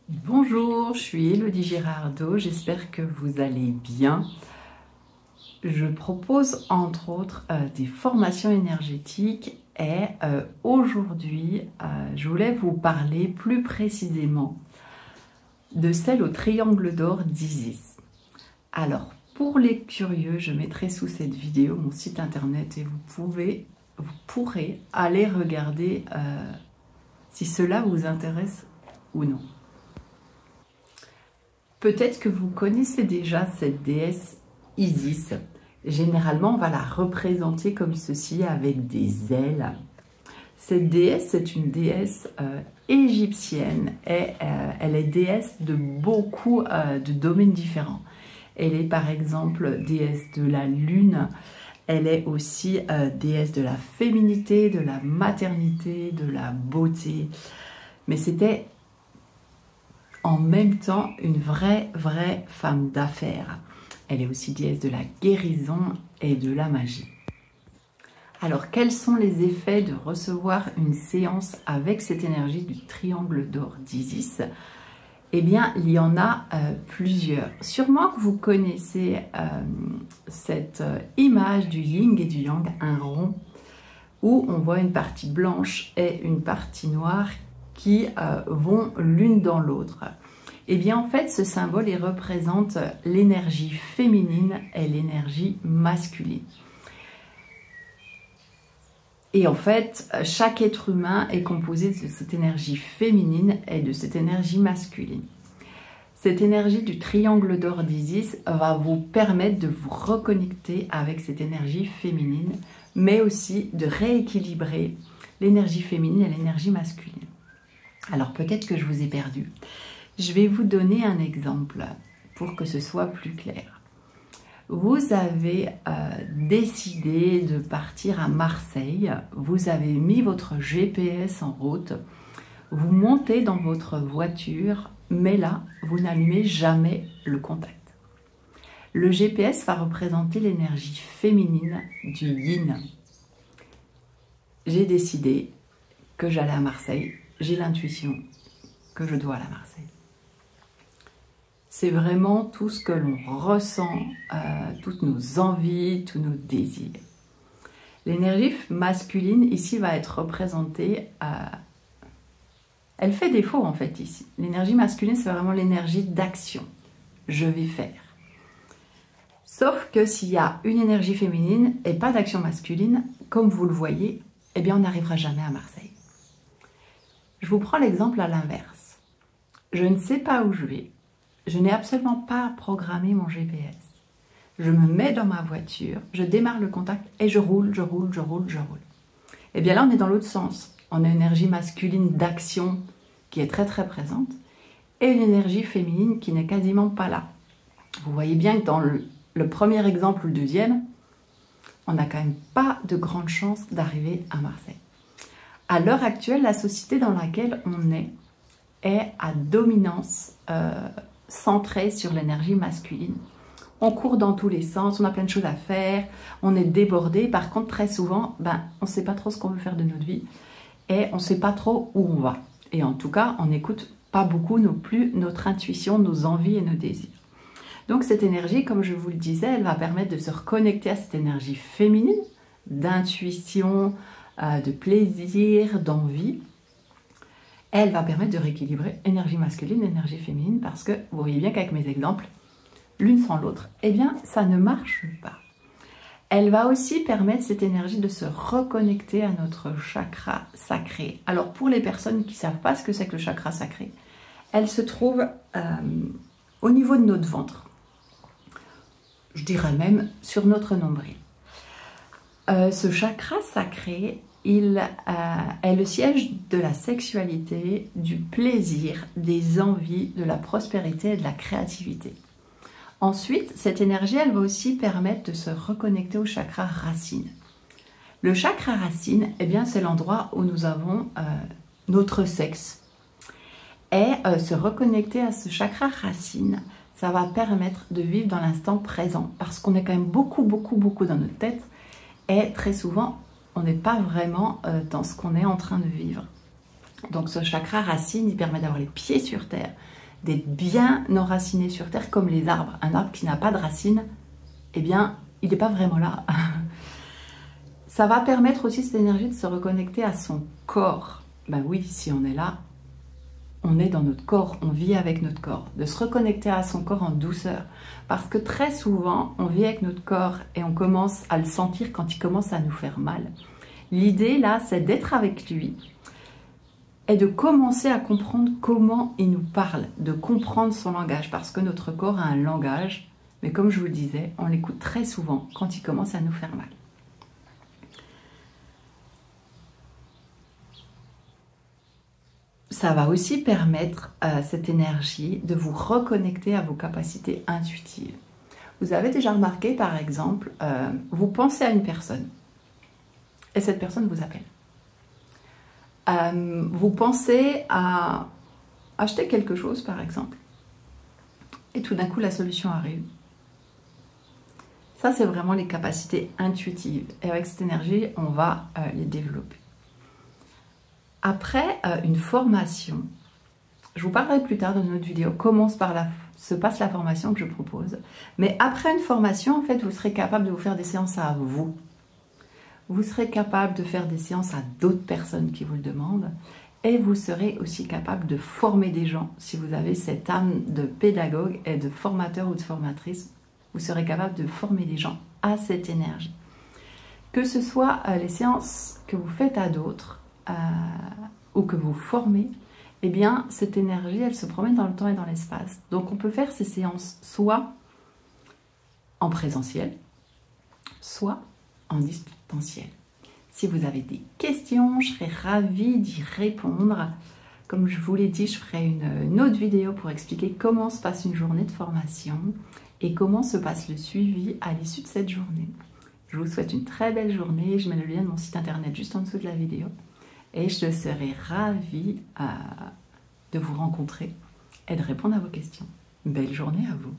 Bonjour, je suis Elodie Girardot, j'espère que vous allez bien. Je propose entre autres des formations énergétiques et aujourd'hui je voulais vous parler plus précisément de celle au triangle d'or d'Isis. Alors pour les curieux, je mettrai sous cette vidéo mon site internet et vous pourrez aller regarder si cela vous intéresse ou non. Peut-être que vous connaissez déjà cette déesse Isis. Généralement, on va la représenter comme ceci avec des ailes. Cette déesse est une déesse égyptienne et elle est déesse de beaucoup de domaines différents. Elle est par exemple déesse de la lune, elle est aussi déesse de la féminité, de la maternité, de la beauté. Mais c'était en même temps une vraie femme d'affaires. Elle est aussi déesse de la guérison et de la magie. Alors, quels sont les effets de recevoir une séance avec cette énergie du triangle d'or d'Isis? Eh bien, il y en a plusieurs. Sûrement que vous connaissez cette image du yin et du yang, un rond, où on voit une partie blanche et une partie noire qui vont l'une dans l'autre. Et bien en fait, ce symbole il représente l'énergie féminine et l'énergie masculine. Et en fait, chaque être humain est composé de cette énergie féminine et de cette énergie masculine. Cette énergie du triangle d'or d'Isis va vous permettre de vous reconnecter avec cette énergie féminine, mais aussi de rééquilibrer l'énergie féminine et l'énergie masculine. Alors peut-être que je vous ai perdu. Je vais vous donner un exemple pour que ce soit plus clair. Vous avez décidé de partir à Marseille, vous avez mis votre GPS en route, vous montez dans votre voiture, mais là, vous n'allumez jamais le contact. Le GPS va représenter l'énergie féminine du yin. J'ai décidé que j'allais à Marseille. J'ai l'intuition que je dois aller à Marseille. C'est vraiment tout ce que l'on ressent, toutes nos envies, tous nos désirs. L'énergie masculine ici va être représentée, elle fait défaut en fait ici. L'énergie masculine, c'est vraiment l'énergie d'action. Je vais faire. Sauf que s'il y a une énergie féminine et pas d'action masculine, comme vous le voyez, eh bien on n'arrivera jamais à Marseille. Je vous prends l'exemple à l'inverse. Je ne sais pas où je vais. Je n'ai absolument pas programmé mon GPS. Je me mets dans ma voiture, je démarre le contact et je roule. Et bien là, on est dans l'autre sens. On a une énergie masculine d'action qui est très présente et une énergie féminine qui n'est quasiment pas là. Vous voyez bien que dans le premier exemple ou le deuxième, on n'a quand même pas de grande chance d'arriver à Marseille. À l'heure actuelle, la société dans laquelle on est à dominance centrée sur l'énergie masculine. On court dans tous les sens, on a plein de choses à faire, on est débordé. Par contre, très souvent, on ne sait pas trop ce qu'on veut faire de notre vie et on ne sait pas trop où on va. Et en tout cas, on n'écoute pas beaucoup non plus notre intuition, nos envies et nos désirs. Donc cette énergie, comme je vous le disais, elle va permettre de se reconnecter à cette énergie féminine, d'intuition, de plaisir, d'envie. Elle va permettre de rééquilibrer énergie masculine et énergie féminine parce que vous voyez bien qu'avec mes exemples, l'une sans l'autre, eh bien ça ne marche pas. Elle va aussi permettre cette énergie de se reconnecter à notre chakra sacré. Alors pour les personnes qui ne savent pas ce que c'est que le chakra sacré, elle se trouve au niveau de notre ventre. Je dirais même sur notre nombril. Ce chakra sacré, il est le siège de la sexualité, du plaisir, des envies, de la prospérité et de la créativité. Ensuite, cette énergie, elle va aussi permettre de se reconnecter au chakra racine. Le chakra racine, eh bien, c'est l'endroit où nous avons notre sexe. Et se reconnecter à ce chakra racine, ça va permettre de vivre dans l'instant présent parce qu'on est quand même beaucoup dans notre tête et très souvent, on n'est pas vraiment dans ce qu'on est en train de vivre. Donc ce chakra racine, il permet d'avoir les pieds sur terre, d'être bien enraciné sur terre comme les arbres. Un arbre qui n'a pas de racines, eh bien, il n'est pas vraiment là. Ça va permettre aussi cette énergie de se reconnecter à son corps. Ben oui, si on est là, on est dans notre corps, on vit avec notre corps. De se reconnecter à son corps en douceur. Parce que très souvent, on vit avec notre corps et on commence à le sentir quand il commence à nous faire mal. L'idée là, c'est d'être avec lui et de commencer à comprendre comment il nous parle, de comprendre son langage, parce que notre corps a un langage, mais comme je vous le disais, on l'écoute très souvent quand il commence à nous faire mal. Ça va aussi permettre à cette énergie de vous reconnecter à vos capacités intuitives. Vous avez déjà remarqué, par exemple, vous pensez à une personne et cette personne vous appelle. Vous pensez à acheter quelque chose, par exemple, et tout d'un coup, la solution arrive. Ça, c'est vraiment les capacités intuitives. Et avec cette énergie, on va les développer. Après une formation, je vous parlerai plus tard dans une autre vidéo comment se passe la formation que je propose. Mais après une formation, en fait, vous serez capable de vous faire des séances à vous. Vous serez capable de faire des séances à d'autres personnes qui vous le demandent. Et vous serez aussi capable de former des gens. Si vous avez cette âme de pédagogue et de formateur ou de formatrice, vous serez capable de former des gens à cette énergie. Que ce soit les séances que vous faites à d'autres ou que vous formez, eh bien, cette énergie, elle se promène dans le temps et dans l'espace. Donc, on peut faire ces séances soit en présentiel, soit en distanciel. Si vous avez des questions, je serai ravie d'y répondre. Comme je vous l'ai dit, je ferai une autre vidéo pour expliquer comment se passe une journée de formation et comment se passe le suivi à l'issue de cette journée. Je vous souhaite une très belle journée. Je mets le lien de mon site internet juste en dessous de la vidéo. Et je serai ravie de vous rencontrer et de répondre à vos questions. Belle journée à vous!